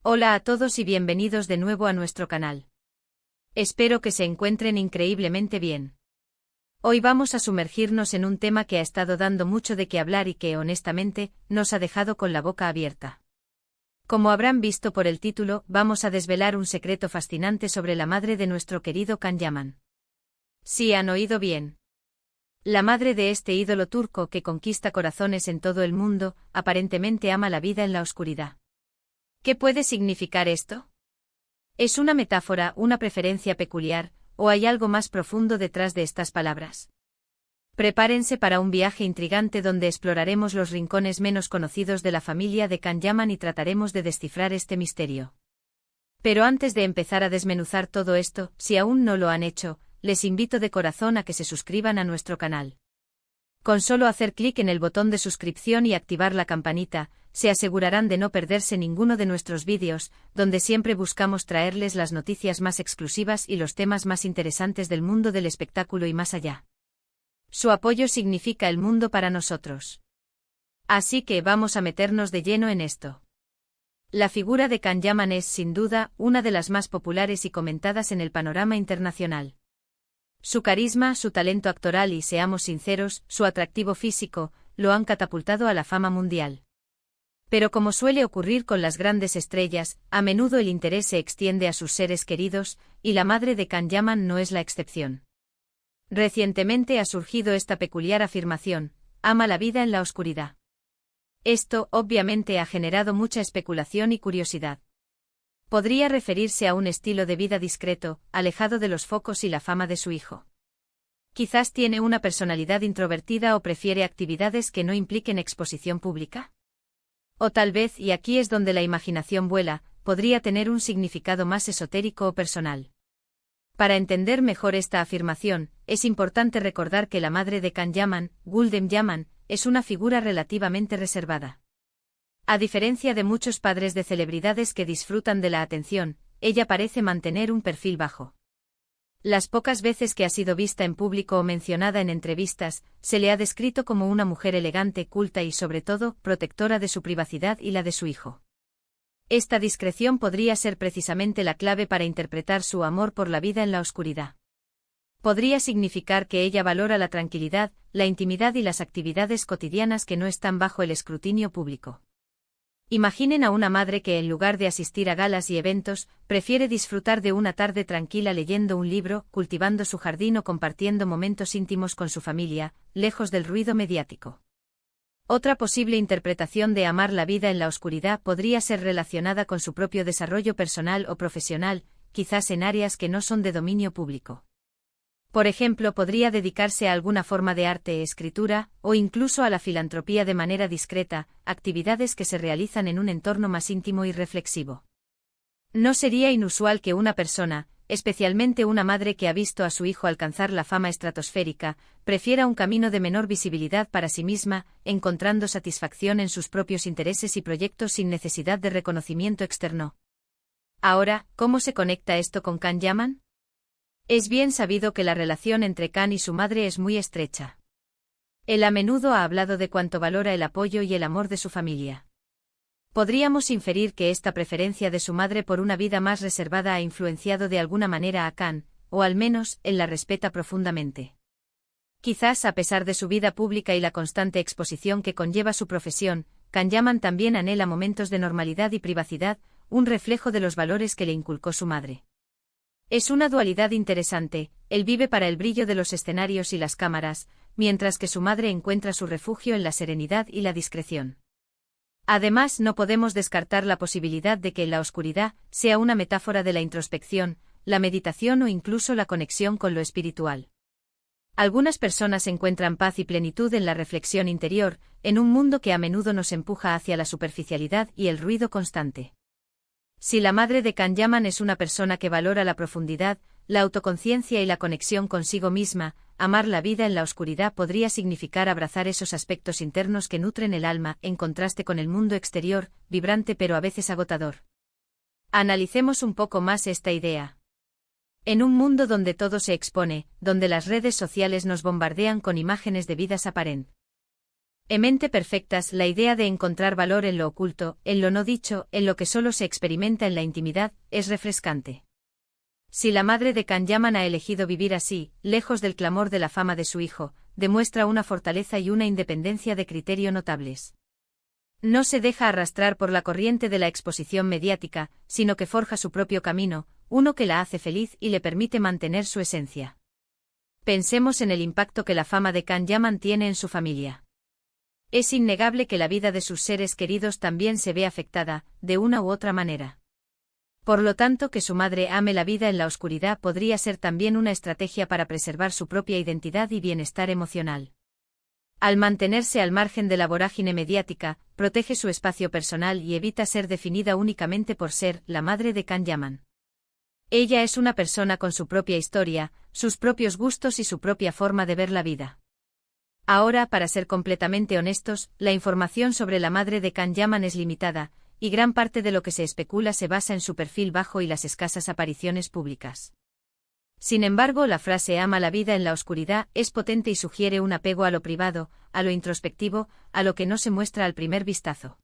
Hola a todos y bienvenidos de nuevo a nuestro canal. Espero que se encuentren increíblemente bien. Hoy vamos a sumergirnos en un tema que ha estado dando mucho de qué hablar y que, honestamente, nos ha dejado con la boca abierta. Como habrán visto por el título, vamos a desvelar un secreto fascinante sobre la madre de nuestro querido Can Yaman. Sí, han oído bien. La madre de este ídolo turco que conquista corazones en todo el mundo, aparentemente ama la vida en la oscuridad. ¿Qué puede significar esto? ¿Es una metáfora, una preferencia peculiar, o hay algo más profundo detrás de estas palabras? Prepárense para un viaje intrigante donde exploraremos los rincones menos conocidos de la familia de Can Yaman y trataremos de descifrar este misterio. Pero antes de empezar a desmenuzar todo esto, si aún no lo han hecho, les invito de corazón a que se suscriban a nuestro canal. Con solo hacer clic en el botón de suscripción y activar la campanita, se asegurarán de no perderse ninguno de nuestros vídeos, donde siempre buscamos traerles las noticias más exclusivas y los temas más interesantes del mundo del espectáculo y más allá. Su apoyo significa el mundo para nosotros. Así que vamos a meternos de lleno en esto. La figura de Can Yaman es, sin duda, una de las más populares y comentadas en el panorama internacional. Su carisma, su talento actoral y, seamos sinceros, su atractivo físico, lo han catapultado a la fama mundial. Pero como suele ocurrir con las grandes estrellas, a menudo el interés se extiende a sus seres queridos, y la madre de Can Yaman no es la excepción. Recientemente ha surgido esta peculiar afirmación: ama la vida en la oscuridad. Esto, obviamente, ha generado mucha especulación y curiosidad. Podría referirse a un estilo de vida discreto, alejado de los focos y la fama de su hijo. Quizás tiene una personalidad introvertida o prefiere actividades que no impliquen exposición pública. O tal vez, y aquí es donde la imaginación vuela, podría tener un significado más esotérico o personal. Para entender mejor esta afirmación, es importante recordar que la madre de Can Yaman, Gulden Yaman, es una figura relativamente reservada. A diferencia de muchos padres de celebridades que disfrutan de la atención, ella parece mantener un perfil bajo. Las pocas veces que ha sido vista en público o mencionada en entrevistas, se le ha descrito como una mujer elegante, culta y, sobre todo, protectora de su privacidad y la de su hijo. Esta discreción podría ser precisamente la clave para interpretar su amor por la vida en la oscuridad. Podría significar que ella valora la tranquilidad, la intimidad y las actividades cotidianas que no están bajo el escrutinio público. Imaginen a una madre que, en lugar de asistir a galas y eventos, prefiere disfrutar de una tarde tranquila leyendo un libro, cultivando su jardín o compartiendo momentos íntimos con su familia, lejos del ruido mediático. Otra posible interpretación de amar la vida en la oscuridad podría ser relacionada con su propio desarrollo personal o profesional, quizás en áreas que no son de dominio público. Por ejemplo, podría dedicarse a alguna forma de arte, escritura, o incluso a la filantropía de manera discreta, actividades que se realizan en un entorno más íntimo y reflexivo. No sería inusual que una persona, especialmente una madre que ha visto a su hijo alcanzar la fama estratosférica, prefiera un camino de menor visibilidad para sí misma, encontrando satisfacción en sus propios intereses y proyectos sin necesidad de reconocimiento externo. Ahora, ¿cómo se conecta esto con Can Yaman? Es bien sabido que la relación entre Can y su madre es muy estrecha. Él a menudo ha hablado de cuánto valora el apoyo y el amor de su familia. Podríamos inferir que esta preferencia de su madre por una vida más reservada ha influenciado de alguna manera a Can, o al menos, él la respeta profundamente. Quizás a pesar de su vida pública y la constante exposición que conlleva su profesión, Can Yaman también anhela momentos de normalidad y privacidad, un reflejo de los valores que le inculcó su madre. Es una dualidad interesante: él vive para el brillo de los escenarios y las cámaras, mientras que su madre encuentra su refugio en la serenidad y la discreción. Además, no podemos descartar la posibilidad de que la oscuridad sea una metáfora de la introspección, la meditación o incluso la conexión con lo espiritual. Algunas personas encuentran paz y plenitud en la reflexión interior, en un mundo que a menudo nos empuja hacia la superficialidad y el ruido constante. Si la madre de Can Yaman es una persona que valora la profundidad, la autoconciencia y la conexión consigo misma, amar la vida en la oscuridad podría significar abrazar esos aspectos internos que nutren el alma, en contraste con el mundo exterior, vibrante pero a veces agotador. Analicemos un poco más esta idea. En un mundo donde todo se expone, donde las redes sociales nos bombardean con imágenes de vidas aparentes En Mente Perfectas, la idea de encontrar valor en lo oculto, en lo no dicho, en lo que solo se experimenta en la intimidad, es refrescante. Si la madre de Can Yaman ha elegido vivir así, lejos del clamor de la fama de su hijo, demuestra una fortaleza y una independencia de criterio notables. No se deja arrastrar por la corriente de la exposición mediática, sino que forja su propio camino, uno que la hace feliz y le permite mantener su esencia. Pensemos en el impacto que la fama de Can Yaman tiene en su familia. Es innegable que la vida de sus seres queridos también se ve afectada, de una u otra manera. Por lo tanto, que su madre ame la vida en la oscuridad podría ser también una estrategia para preservar su propia identidad y bienestar emocional. Al mantenerse al margen de la vorágine mediática, protege su espacio personal y evita ser definida únicamente por ser la madre de Can Yaman. Ella es una persona con su propia historia, sus propios gustos y su propia forma de ver la vida. Ahora, para ser completamente honestos, la información sobre la madre de Can Yaman es limitada, y gran parte de lo que se especula se basa en su perfil bajo y las escasas apariciones públicas. Sin embargo, la frase "ama la vida en la oscuridad" es potente y sugiere un apego a lo privado, a lo introspectivo, a lo que no se muestra al primer vistazo.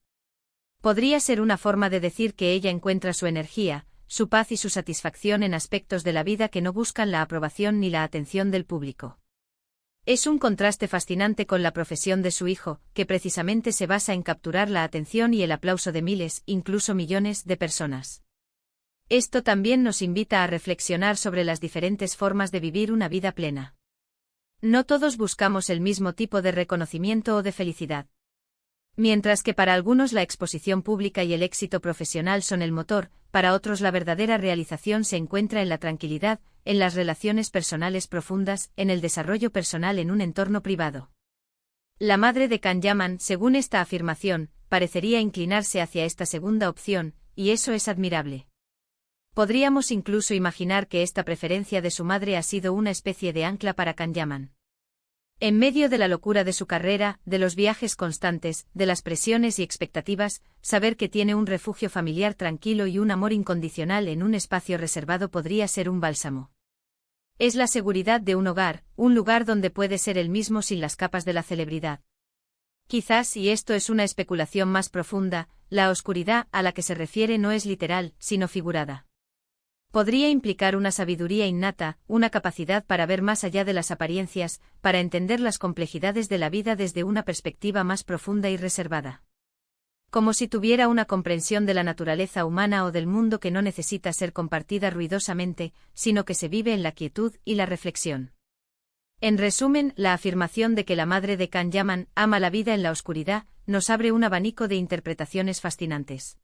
Podría ser una forma de decir que ella encuentra su energía, su paz y su satisfacción en aspectos de la vida que no buscan la aprobación ni la atención del público. Es un contraste fascinante con la profesión de su hijo, que precisamente se basa en capturar la atención y el aplauso de miles, incluso millones, de personas. Esto también nos invita a reflexionar sobre las diferentes formas de vivir una vida plena. No todos buscamos el mismo tipo de reconocimiento o de felicidad. Mientras que para algunos la exposición pública y el éxito profesional son el motor, para otros la verdadera realización se encuentra en la tranquilidad, en las relaciones personales profundas, en el desarrollo personal en un entorno privado. La madre de Can Yaman, según esta afirmación, parecería inclinarse hacia esta segunda opción, y eso es admirable. Podríamos incluso imaginar que esta preferencia de su madre ha sido una especie de ancla para Can Yaman. En medio de la locura de su carrera, de los viajes constantes, de las presiones y expectativas, saber que tiene un refugio familiar tranquilo y un amor incondicional en un espacio reservado podría ser un bálsamo. Es la seguridad de un hogar, un lugar donde puede ser él mismo sin las capas de la celebridad. Quizás, y esto es una especulación más profunda, la oscuridad a la que se refiere no es literal, sino figurada. Podría implicar una sabiduría innata, una capacidad para ver más allá de las apariencias, para entender las complejidades de la vida desde una perspectiva más profunda y reservada. Como si tuviera una comprensión de la naturaleza humana o del mundo que no necesita ser compartida ruidosamente, sino que se vive en la quietud y la reflexión. En resumen, la afirmación de que la madre de Can Yaman ama la vida en la oscuridad, nos abre un abanico de interpretaciones fascinantes.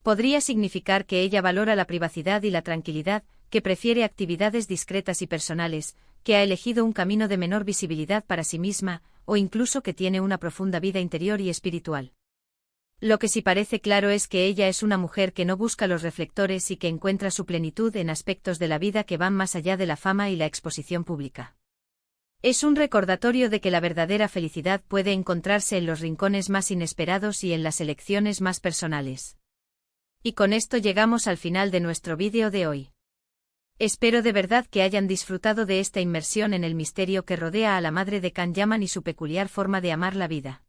Podría significar que ella valora la privacidad y la tranquilidad, que prefiere actividades discretas y personales, que ha elegido un camino de menor visibilidad para sí misma, o incluso que tiene una profunda vida interior y espiritual. Lo que sí parece claro es que ella es una mujer que no busca los reflectores y que encuentra su plenitud en aspectos de la vida que van más allá de la fama y la exposición pública. Es un recordatorio de que la verdadera felicidad puede encontrarse en los rincones más inesperados y en las elecciones más personales. Y con esto llegamos al final de nuestro vídeo de hoy. Espero de verdad que hayan disfrutado de esta inmersión en el misterio que rodea a la madre de Can Yaman y su peculiar forma de amar la vida.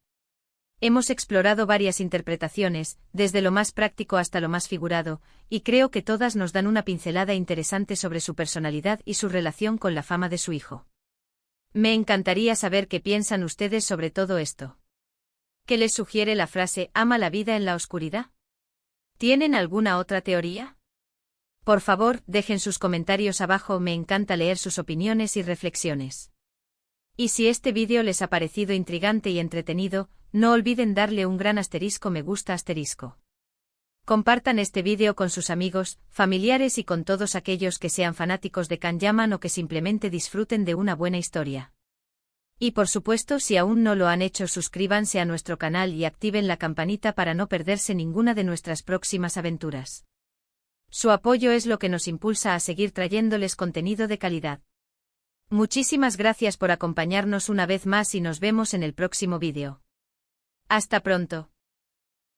Hemos explorado varias interpretaciones, desde lo más práctico hasta lo más figurado, y creo que todas nos dan una pincelada interesante sobre su personalidad y su relación con la fama de su hijo. Me encantaría saber qué piensan ustedes sobre todo esto. ¿Qué les sugiere la frase "ama la vida en la oscuridad"? ¿Tienen alguna otra teoría? Por favor, dejen sus comentarios abajo, me encanta leer sus opiniones y reflexiones. Y si este vídeo les ha parecido intrigante y entretenido, no olviden darle un gran asterisco me gusta asterisco. Compartan este vídeo con sus amigos, familiares y con todos aquellos que sean fanáticos de Can Yaman o que simplemente disfruten de una buena historia. Y por supuesto, si aún no lo han hecho, suscríbanse a nuestro canal y activen la campanita para no perderse ninguna de nuestras próximas aventuras. Su apoyo es lo que nos impulsa a seguir trayéndoles contenido de calidad. Muchísimas gracias por acompañarnos una vez más y nos vemos en el próximo vídeo. Hasta pronto.